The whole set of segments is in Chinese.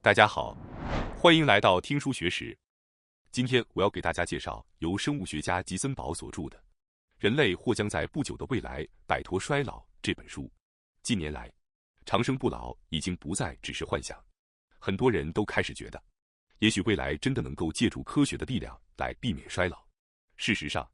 大家好，欢迎来到听书学史。今天我要给大家介绍由生物学家吉森堡所著的《人类或将在不久的未来摆脱衰老》这本书。近年来，长生不老已经不再只是幻想，很多人都开始觉得，也许未来真的能够借助科学的力量来避免衰老。事实上，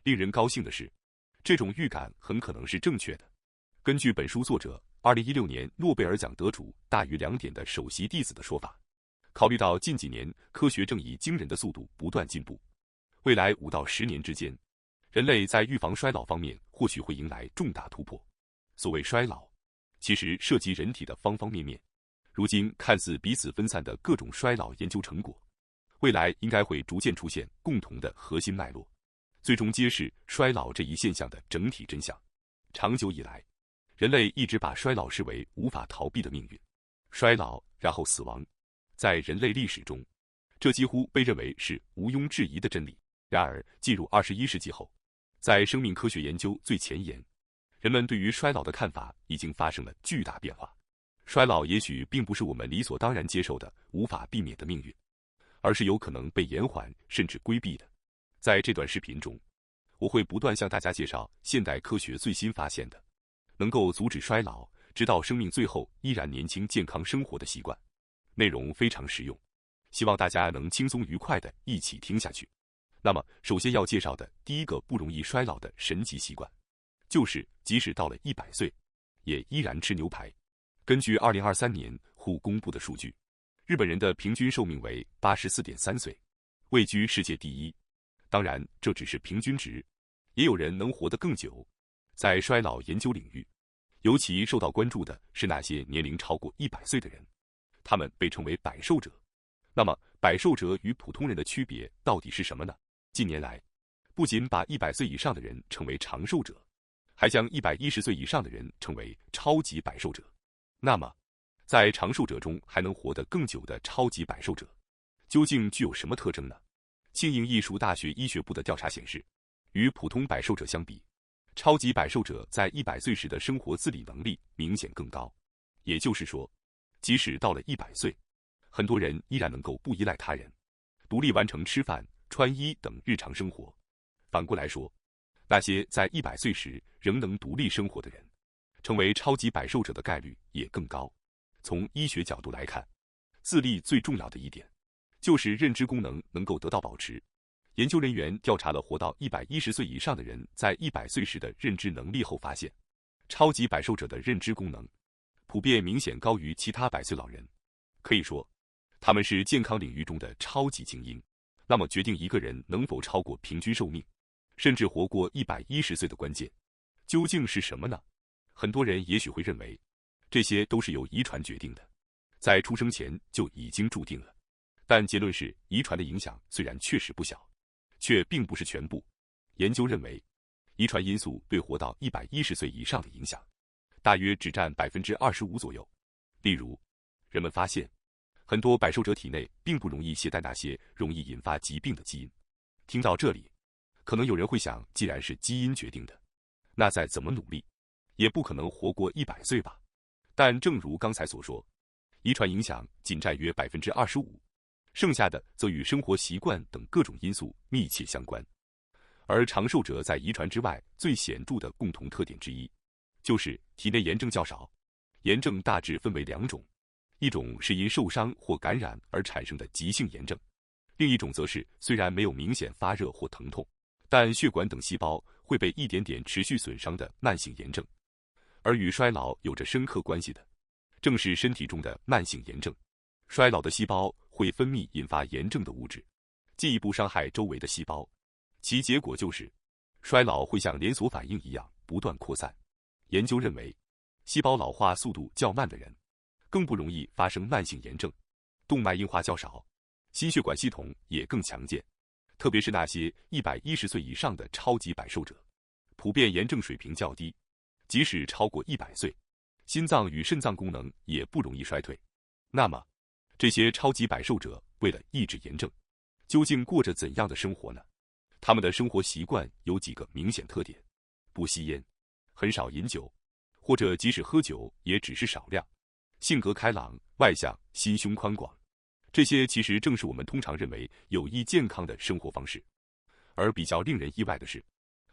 令人高兴的是，这种预感很可能是正确的。根据本书作者2016年诺贝尔奖得主大于2点的首席弟子的说法，考虑到近几年科学正以惊人的速度不断进步，未来5到10年之间，人类在预防衰老方面或许会迎来重大突破。所谓衰老，其实涉及人体的方方面面。如今看似彼此分散的各种衰老研究成果，未来应该会逐渐出现共同的核心脉络，最终揭示衰老这一现象的整体真相。长久以来，人类一直把衰老视为无法逃避的命运，衰老然后死亡，在人类历史中，这几乎被认为是毋庸置疑的真理。然而，进入21世纪后，在生命科学研究最前沿，人们对于衰老的看法已经发生了巨大变化。衰老也许并不是我们理所当然接受的无法避免的命运，而是有可能被延缓甚至规避的。在这段视频中，我会不断向大家介绍现代科学最新发现的能够阻止衰老，直到生命最后依然年轻健康生活的习惯。内容非常实用，希望大家能轻松愉快地一起听下去。那么，首先要介绍的第一个不容易衰老的神奇习惯，就是即使到了100岁，也依然吃牛排。根据2023年WHO公布的数据，日本人的平均寿命为84.3岁，位居世界第一。当然，这只是平均值，也有人能活得更久。在衰老研究领域，尤其受到关注的是那些年龄超过100岁的人，他们被称为百寿者。那么，百寿者与普通人的区别到底是什么呢？近年来，不仅把100岁以上的人称为长寿者，还将110岁以上的人称为超级百寿者。那么，在长寿者中还能活得更久的超级百寿者，究竟具有什么特征呢？庆应艺术大学医学部的调查显示，与普通百寿者相比，超级百寿者在100岁时的生活自理能力明显更高。也就是说，即使到了100岁，很多人依然能够不依赖他人，独立完成吃饭、穿衣等日常生活。反过来说，那些在100岁时仍能独立生活的人，成为超级百寿者的概率也更高。从医学角度来看，自立最重要的一点，就是认知功能能够得到保持。研究人员调查了活到110岁以上的人在100岁时的认知能力后发现，超级百寿者的认知功能普遍明显高于其他100岁老人。可以说，他们是健康领域中的超级精英。那么，决定一个人能否超过平均寿命，甚至活过110岁的关键，究竟是什么呢？很多人也许会认为，这些都是由遗传决定的，在出生前就已经注定了。但结论是，遗传的影响虽然确实不小，却并不是全部。研究认为，遗传因素对活到110岁以上的影响，大约只占25%左右。例如，人们发现，很多百寿者体内并不容易携带那些容易引发疾病的基因。听到这里，可能有人会想，既然是基因决定的，那再怎么努力，也不可能活过100岁吧？但正如刚才所说，遗传影响仅占约25%，剩下的则与生活习惯等各种因素密切相关。而长寿者在遗传之外最显著的共同特点之一，就是体内炎症较少。炎症大致分为2种，一种是因受伤或感染而产生的急性炎症，另一种则是虽然没有明显发热或疼痛，但血管等细胞会被一点点持续损伤的慢性炎症。而与衰老有着深刻关系的，正是身体中的慢性炎症。衰老的细胞会分泌引发炎症的物质，进一步伤害周围的细胞，其结果就是衰老会像连锁反应一样不断扩散。研究认为，细胞老化速度较慢的人，更不容易发生慢性炎症，动脉硬化较少，心血管系统也更强健。特别是那些110岁以上的超级百寿者，普遍炎症水平较低，即使超过100岁，心脏与肾脏功能也不容易衰退。那么，这些超级百寿者为了抑制炎症，究竟过着怎样的生活呢？他们的生活习惯有几个明显特点：不吸烟，很少饮酒，或者即使喝酒也只是少量，性格开朗、外向、心胸宽广。这些其实正是我们通常认为有益健康的生活方式。而比较令人意外的是，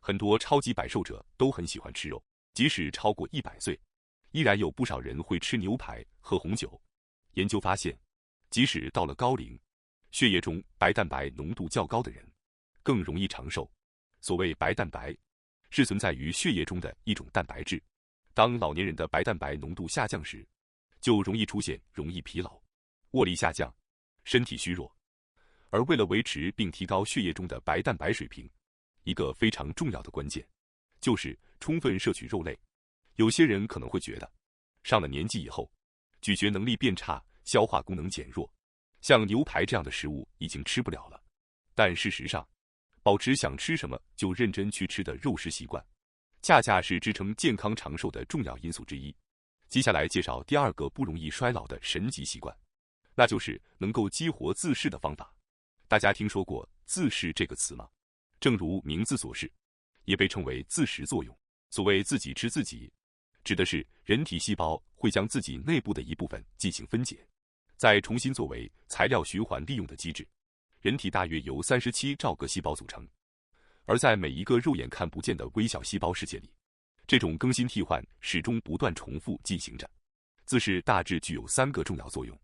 很多超级百寿者都很喜欢吃肉，即使超过100岁，依然有不少人会吃牛排、喝红酒。研究发现，即使到了高龄，血液中白蛋白浓度较高的人更容易长寿。所谓白蛋白，是存在于血液中的一种蛋白质。当老年人的白蛋白浓度下降时，就容易出现容易疲劳、握力下降、身体虚弱。而为了维持并提高血液中的白蛋白水平，一个非常重要的关键就是充分摄取肉类。有些人可能会觉得，上了年纪以后，咀嚼能力变差，消化功能减弱，像牛排这样的食物已经吃不了了。但事实上，保持想吃什么就认真去吃的肉食习惯，恰恰是支撑健康长寿的重要因素之一。接下来介绍第2个不容易衰老的神级习惯，那就是能够激活自噬的方法。大家听说过自噬这个词吗？正如名字所示，也被称为自食作用。所谓自己吃自己，指的是人体细胞会将自己内部的一部分进行分解，再重新作为材料循环利用的机制。人体大约由37兆个细胞组成，而在每一个肉眼看不见的微小细胞世界里，这种更新替换始终不断重复进行着。自噬大致具有3个重要作用。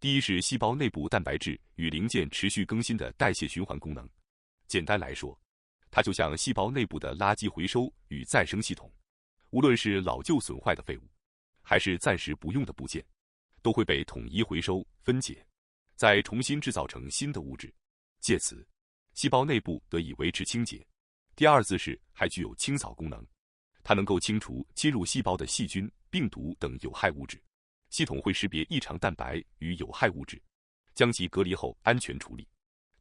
第一是细胞内部蛋白质与零件持续更新的代谢循环功能。简单来说，它就像细胞内部的垃圾回收与再生系统，无论是老旧损坏的废物，还是暂时不用的部件，都会被统一回收、分解，再重新制造成新的物质，借此细胞内部得以维持清洁。第二自噬还具有清扫功能，它能够清除侵入细胞的细菌、病毒等有害物质，系统会识别异常蛋白与有害物质，将其隔离后安全处理。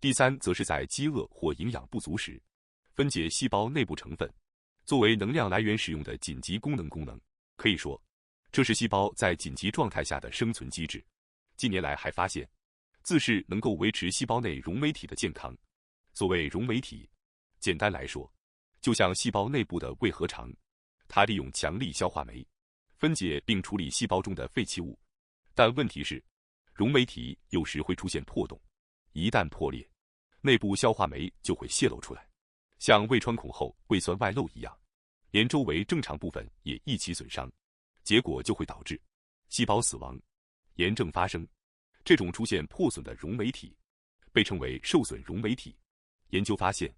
第三则是在饥饿或营养不足时，分解细胞内部成分，作为能量来源使用的紧急功能。可以说，这是细胞在紧急状态下的生存机制。近年来还发现，自噬能够维持细胞内溶酶体的健康。所谓溶酶体，简单来说，就像细胞内部的胃和肠，它利用强力消化酶分解并处理细胞中的废弃物。但问题是，溶酶体有时会出现破洞，一旦破裂，内部消化酶就会泄露出来，像胃穿孔后胃酸外漏一样，连周围正常部分也一起损伤，结果就会导致细胞死亡、炎症发生。这种出现破损的溶酶体被称为受损溶酶体。研究发现，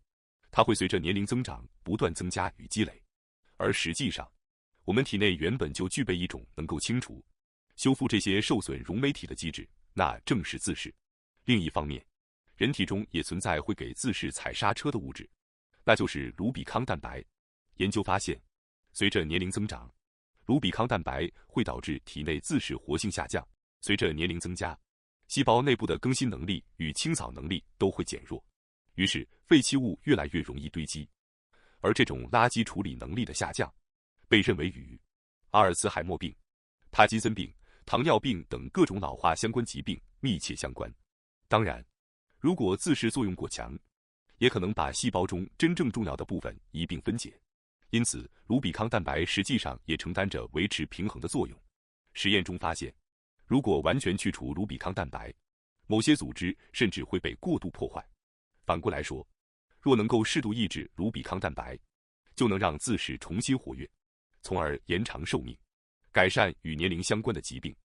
它会随着年龄增长不断增加与积累，而实际上，我们体内原本就具备一种能够清除、修复这些受损溶酶体的机制，那正是自噬。另一方面，人体中也存在会给自噬踩刹车的物质，那就是卢比康蛋白。研究发现，随着年龄增长，卢比康蛋白会导致体内自噬活性下降。随着年龄增加，细胞内部的更新能力与清扫能力都会减弱，于是废弃物越来越容易堆积。而这种垃圾处理能力的下降，被认为与阿尔茨海默病、帕金森病、糖尿病等各种老化相关疾病密切相关。当然，如果自噬作用过强，也可能把细胞中真正重要的部分一并分解。因此，卢比康蛋白实际上也承担着维持平衡的作用。实验中发现，如果完全去除卢比康蛋白，某些组织甚至会被过度破坏。反过来说，若能够适度抑制卢比康蛋白，就能让自噬重新活跃，从而延长寿命，改善与年龄相关的疾病。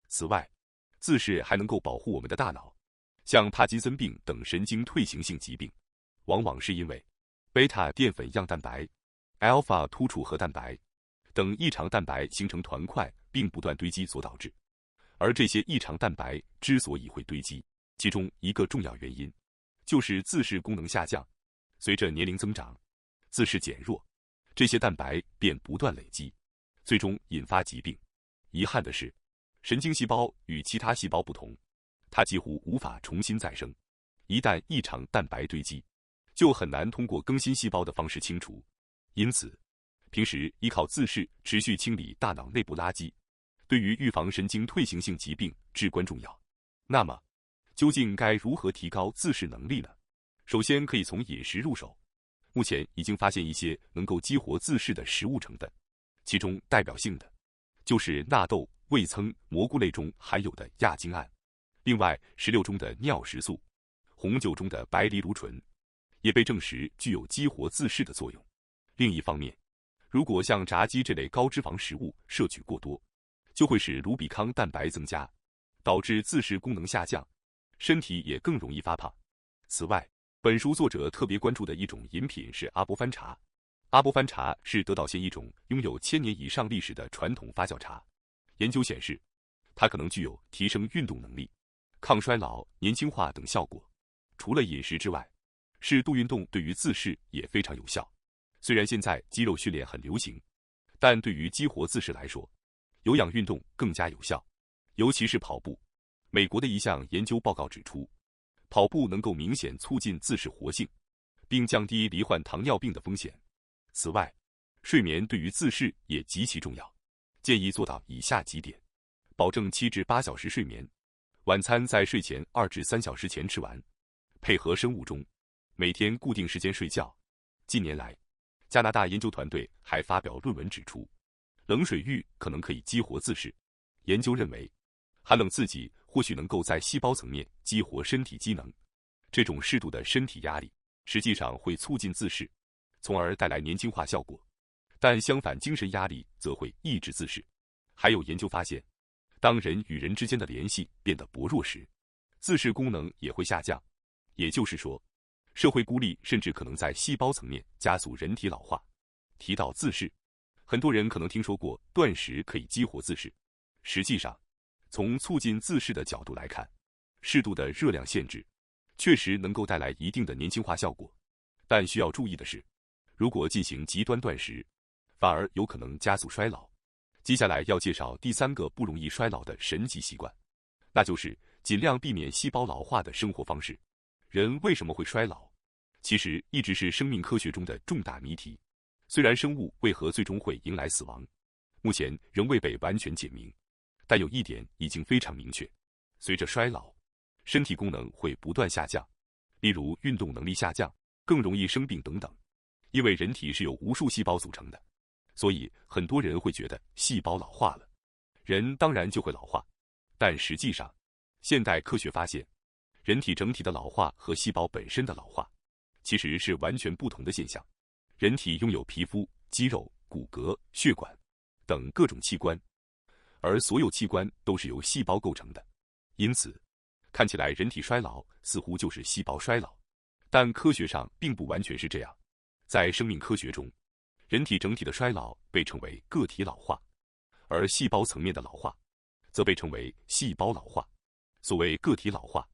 此外，自噬还能够保护我们的大脑，像帕金森病等神经退行性疾病，往往是因为贝塔淀粉样蛋白、阿尔法突触核蛋白等异常蛋白形成团块并不断堆积所导致。而这些异常蛋白之所以会堆积，其中一个重要原因就是自噬功能下降。随着年龄增长，自噬减弱，这些蛋白便不断累积，最终引发疾病。遗憾的是，神经细胞与其他细胞不同，它几乎无法重新再生。一旦异常蛋白堆积，就很难通过更新细胞的方式清除。因此，平时依靠自噬持续清理大脑内部垃圾，对于预防神经退行性疾病至关重要。那么，究竟该如何提高自噬能力呢？首先可以从饮食入手。目前已经发现一些能够激活自噬的食物成分，其中代表性的就是纳豆、味噌、蘑菇类中含有的亚精胺。另外，16中的尿石素、红酒中的白藜芦醇也被证实具有激活自噬的作用。另一方面，如果像炸鸡这类高脂肪食物摄取过多，就会使卢比康蛋白增加，导致自噬功能下降，身体也更容易发胖。此外，本书作者特别关注的一种饮品是阿波番茶。阿波番茶是德岛县一种拥有1000年以上历史的传统发酵茶。研究显示，它可能具有提升运动能力、抗衰老、年轻化等效果。除了饮食之外，适度运动对于自噬也非常有效。虽然现在肌肉训练很流行，但对于激活自噬来说，有氧运动更加有效，尤其是跑步。美国的一项研究报告指出，跑步能够明显促进自噬活性，并降低罹患糖尿病的风险。此外，睡眠对于自噬也极其重要，建议做到以下几点：保证7至8小时睡眠，晚餐在睡前2至3小时前吃完，配合生物钟，每天固定时间睡觉。近年来，加拿大研究团队还发表论文指出，冷水浴可能可以激活自噬。研究认为，寒冷刺激或许能够在细胞层面激活身体机能，这种适度的身体压力实际上会促进自噬，从而带来年轻化效果。但相反，精神压力则会抑制自噬。还有研究发现，当人与人之间的联系变得薄弱时，自噬功能也会下降。也就是说，社会孤立甚至可能在细胞层面加速人体老化。提到自噬，很多人可能听说过断食可以激活自噬。实际上，从促进自噬的角度来看，适度的热量限制确实能够带来一定的年轻化效果。但需要注意的是，如果进行极端断食，反而有可能加速衰老。接下来要介绍第3个不容易衰老的神奇习惯，那就是尽量避免细胞老化的生活方式。人为什么会衰老？其实一直是生命科学中的重大谜题。虽然生物为何最终会迎来死亡，目前仍未被完全解明，但有一点已经非常明确：随着衰老，身体功能会不断下降，例如运动能力下降、更容易生病等等。因为人体是由无数细胞组成的，所以很多人会觉得细胞老化了，人当然就会老化。但实际上，现代科学发现，人体整体的老化和细胞本身的老化其实是完全不同的现象。人体拥有皮肤、肌肉、骨骼、血管等各种器官，而所有器官都是由细胞构成的。因此，看起来人体衰老似乎就是细胞衰老，但科学上并不完全是这样。在生命科学中，人体整体的衰老被称为个体老化，而细胞层面的老化则被称为细胞老化。所谓个体老化，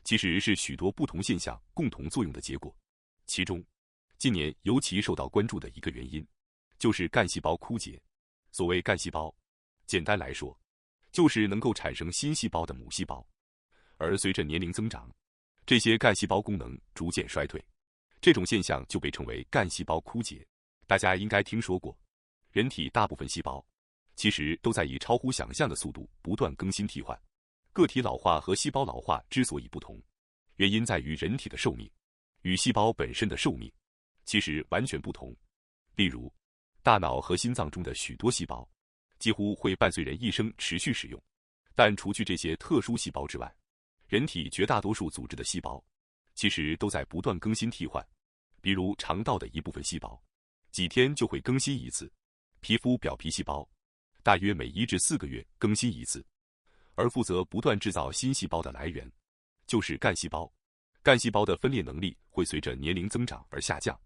其实是许多不同现象共同作用的结果。其中，近年尤其受到关注的一个原因，就是干细胞枯竭。所谓干细胞，简单来说，就是能够产生新细胞的母细胞。而随着年龄增长，这些干细胞功能逐渐衰退，这种现象就被称为干细胞枯竭。大家应该听说过，人体大部分细胞其实都在以超乎想象的速度不断更新替换。个体老化和细胞老化之所以不同，原因在于人体的寿命与细胞本身的寿命其实完全不同。例如，大脑和心脏中的许多细胞几乎会伴随人一生持续使用，但除去这些特殊细胞之外，人体绝大多数组织的细胞其实都在不断更新替换。比如肠道的一部分细胞几天就会更新一次，皮肤表皮细胞大约每1至4个月更新一次。而负责不断制造新细胞的来源就是干细胞。干细胞的分裂能力会随着年龄增长而下降，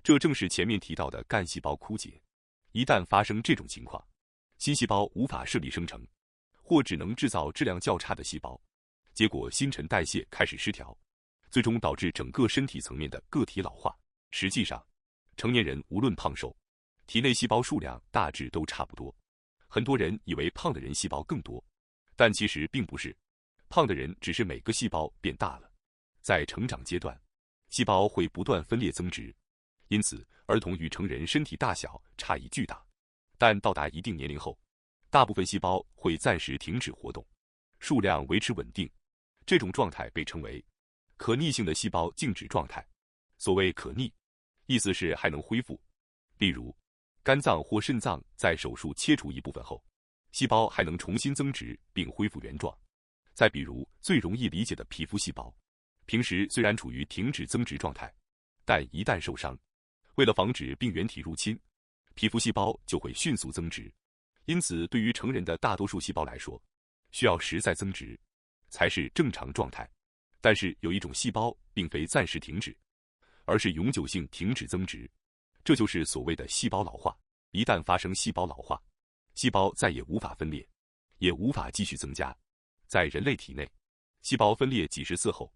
这正是前面提到的干细胞枯竭。一旦发生这种情况，新细胞无法顺利生成，或只能制造质量较差的细胞，结果新陈代谢开始失调，最终导致整个身体层面的个体老化。实际上，成年人无论胖瘦，体内细胞数量大致都差不多。很多人以为胖的人细胞更多，但其实并不是，胖的人只是每个细胞变大了。在成长阶段，细胞会不断分裂增殖，因此儿童与成人身体大小差异巨大。但到达一定年龄后，大部分细胞会暂时停止活动，数量维持稳定。这种状态被称为可逆性的细胞静止状态。所谓可逆，意思是还能恢复。例如，肝脏或肾脏在手术切除一部分后，细胞还能重新增殖并恢复原状。再比如最容易理解的皮肤细胞，平时虽然处于停止增殖状态，但一旦受伤，为了防止病原体入侵，皮肤细胞就会迅速增殖。因此，对于成人的大多数细胞来说，需要实在增殖才是正常状态。但是有一种细胞并非暂时停止，而是永久性停止增殖，这就是所谓的细胞老化。一旦发生细胞老化，细胞再也无法分裂，也无法继续增加。在人类体内，细胞分裂几十次后，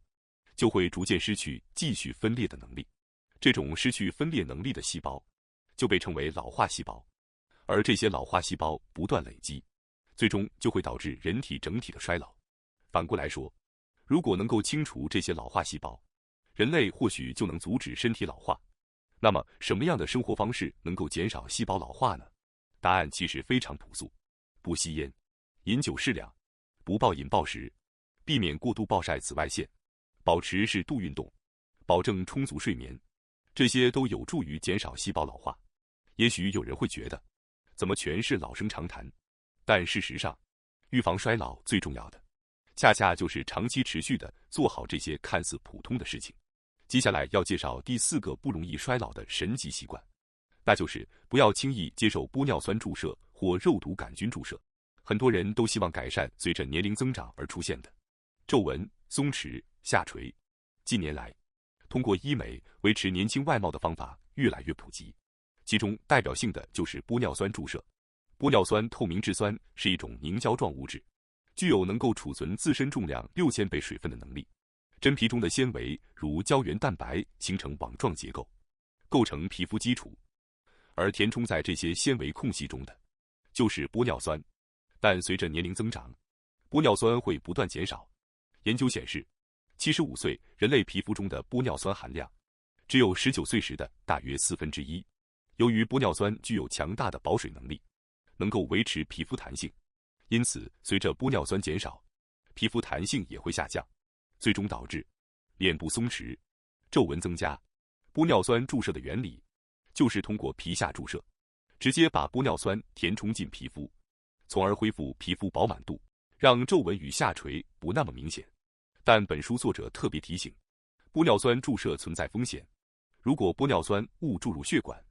就会逐渐失去继续分裂的能力。这种失去分裂能力的细胞就被称为老化细胞。而这些老化细胞不断累积，最终就会导致人体整体的衰老。反过来说，如果能够清除这些老化细胞，人类或许就能阻止身体老化。那么，什么样的生活方式能够减少细胞老化呢？答案其实非常朴素：不吸烟，饮酒适量，不暴饮暴食，避免过度暴晒紫外线，保持适度运动，保证充足睡眠，这些都有助于减少细胞老化。也许有人会觉得，怎么全是老生常谈？但事实上，预防衰老最重要的，恰恰就是长期持续的做好这些看似普通的事情。接下来要介绍第4个不容易衰老的神奇习惯，那就是不要轻易接受玻尿酸注射或肉毒杆菌注射。很多人都希望改善随着年龄增长而出现的皱纹、松弛、下垂。近年来，通过医美维持年轻外貌的方法越来越普及，其中代表性的就是玻尿酸注射。玻尿酸透明质酸是一种凝胶状物质，具有能够储存自身重量6000倍水分的能力。真皮中的纤维如胶原蛋白形成网状结构，构成皮肤基础，而填充在这些纤维空隙中的就是玻尿酸。但随着年龄增长，玻尿酸会不断减少。研究显示，75岁人类皮肤中的玻尿酸含量只有19岁时的大约1/4。由于玻尿酸具有强大的保水能力，能够维持皮肤弹性，因此随着玻尿酸减少，皮肤弹性也会下降，最终导致脸部松弛、皱纹增加。玻尿酸注射的原理就是通过皮下注射，直接把玻尿酸填充进皮肤，从而恢复皮肤饱满度，让皱纹与下垂不那么明显。但本书作者特别提醒，玻尿酸注射存在风险。如果玻尿酸误注入血管，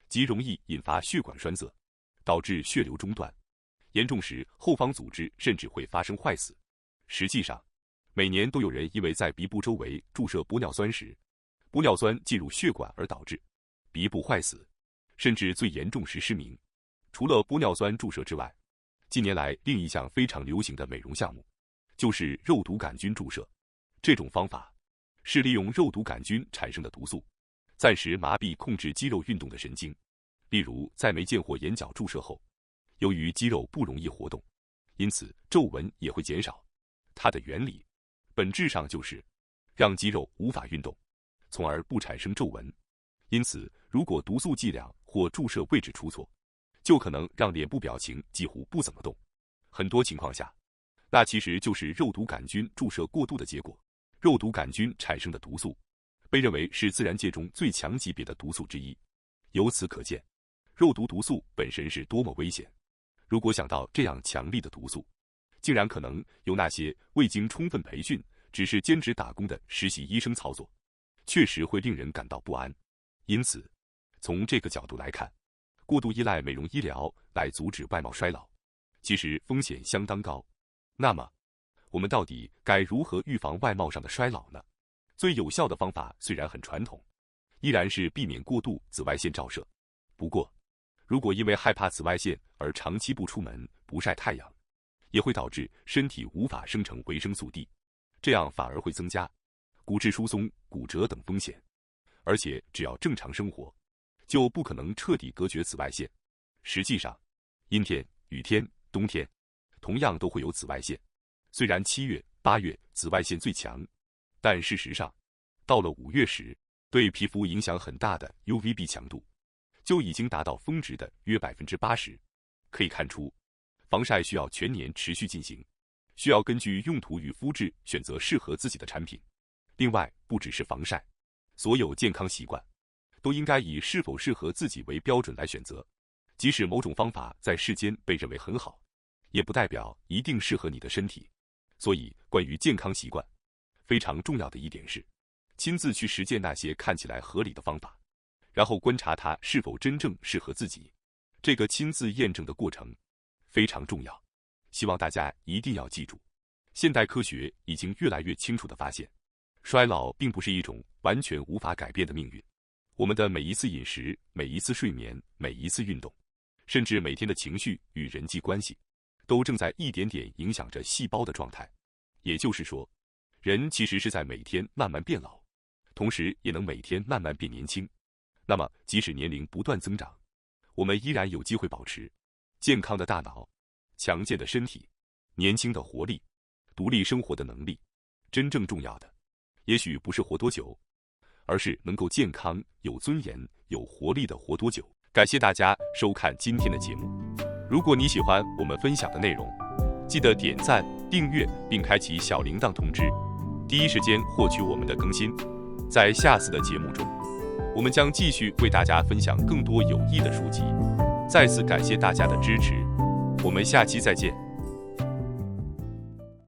极容易引发血管栓塞，导致血流中断，严重时后方组织甚至会发生坏死。实际上，每年都有人因为在鼻部周围注射玻尿酸时，玻尿酸进入血管而导致鼻部坏死，甚至最严重时失明。除了玻尿酸注射之外，近年来另一项非常流行的美容项目就是肉毒杆菌注射。这种方法是利用肉毒杆菌产生的毒素，暂时麻痹控制肌肉运动的神经。例如在眉间或眼角注射后，由于肌肉不容易活动，因此皱纹也会减少。它的原理本质上就是让肌肉无法运动，从而不产生皱纹。因此，如果毒素剂量或注射位置出错，就可能让脸部表情几乎不怎么动。很多情况下，那其实就是肉毒杆菌注射过度的结果。肉毒杆菌产生的毒素被认为是自然界中最强级别的毒素之一。由此可见，肉毒毒素本身是多么危险。如果想到这样强力的毒素竟然可能由那些未经充分培训、只是兼职打工的实习医生操作，确实会令人感到不安。因此，从这个角度来看，过度依赖美容医疗来阻止外貌衰老，其实风险相当高。那么，我们到底该如何预防外貌上的衰老呢？最有效的方法虽然很传统，依然是避免过度紫外线照射。不过，如果因为害怕紫外线而长期不出门、不晒太阳，也会导致身体无法生成维生素 D， 这样反而会增加骨质疏松、骨折等风险。而且只要正常生活，就不可能彻底隔绝紫外线。实际上，阴天、雨天、冬天同样都会有紫外线。虽然7月、8月紫外线最强，但事实上，到了5月时，对皮肤影响很大的 UVB 强度就已经达到峰值的约 80%。可以看出，防晒需要全年持续进行，需要根据用途与肤质选择适合自己的产品。另外，不只是防晒，所有健康习惯都应该以是否适合自己为标准来选择。即使某种方法在世间被认为很好，也不代表一定适合你的身体。所以，关于健康习惯，非常重要的一点是，亲自去实践那些看起来合理的方法，然后观察它是否真正适合自己。这个亲自验证的过程非常重要，希望大家一定要记住。现代科学已经越来越清楚地发现，衰老并不是一种完全无法改变的命运。我们的每一次饮食、每一次睡眠、每一次运动，甚至每天的情绪与人际关系，都正在一点点影响着细胞的状态。也就是说，人其实是在每天慢慢变老，同时也能每天慢慢变年轻。那么，即使年龄不断增长，我们依然有机会保持健康的大脑、强健的身体、年轻的活力、独立生活的能力。真正重要的，也许不是活多久，而是能够健康、有尊严、有活力地活多久。感谢大家收看今天的节目。如果你喜欢我们分享的内容，记得点赞、订阅并开启小铃铛通知，第一时间获取我们的更新。在下次的节目中，我们将继续为大家分享更多有益的书籍。再次感谢大家的支持，我们下期再见。